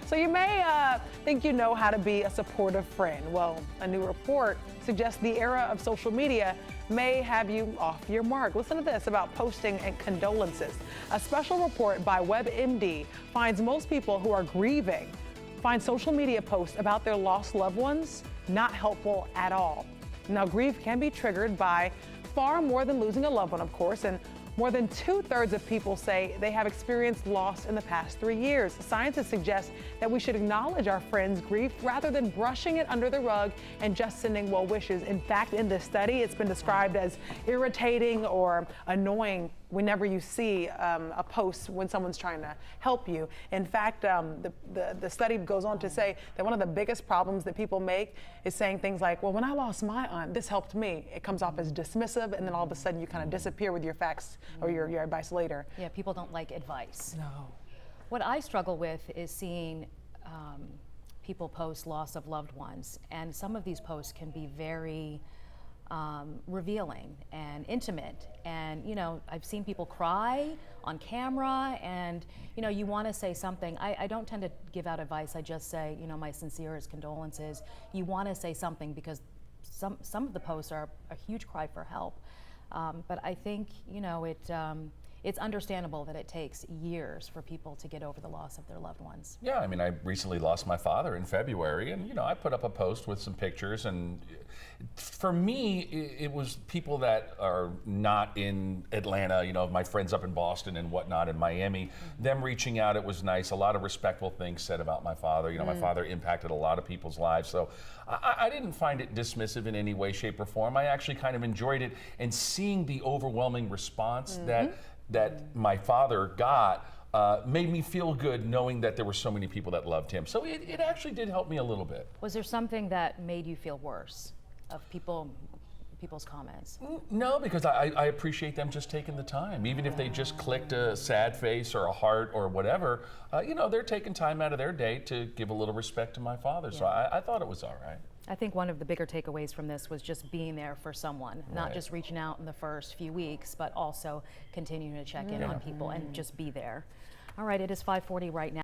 So you may think you know how to be a supportive friend. Well, a new report suggests the era of social media may have you off your mark. Listen to this about posting and condolences. A special report by WebMD finds most people who are grieving find social media posts about their lost loved ones not helpful at all. Now, grief can be triggered by far more than losing a loved one, of course, and more than 2/3 of people say they have experienced loss in the past 3 years. Scientists suggest that we should acknowledge our friends' grief rather than brushing it under the rug and just sending well wishes. In fact, in this study, it's been described as irritating or annoying whenever you see a post when someone's trying to help you. In fact, the study goes on to say that one of the biggest problems that people make is saying things like, well, when I lost my aunt, this helped me. It comes off as dismissive, and then all of a sudden you kind of disappear with your facts or your advice later. Yeah, people don't like advice. No. What I struggle with is seeing people post loss of loved ones, and some of these posts can be very revealing and intimate, and I've seen people cry on camera, and you want to say something. I don't tend to give out advice. I just say my sincerest condolences. You want to say something because some of the posts are a huge cry for help, but I think it's understandable that it takes years for people to get over the loss of their loved ones. Yeah, I mean, I recently lost my father in February, and I put up a post with some pictures, and for me, it was people that are not in Atlanta, my friends up in Boston and whatnot, in Miami, them reaching out. It was nice. A lot of respectful things said about my father. My father impacted a lot of people's lives, so I didn't find it dismissive in any way, shape, or form. I actually kind of enjoyed it, and seeing the overwhelming response that my father got made me feel good, knowing that there were so many people that loved him. So it actually did help me a little bit. Was there something that made you feel worse of people's comments? No, because I appreciate them just taking the time. Even if they just clicked a sad face or a heart or whatever, they're taking time out of their day to give a little respect to my father. So I thought it was all right. I think one of the bigger takeaways from this was just being there for someone, not just reaching out in the first few weeks, but also continuing to check in on people and just be there. All right, it is 5:40 right now.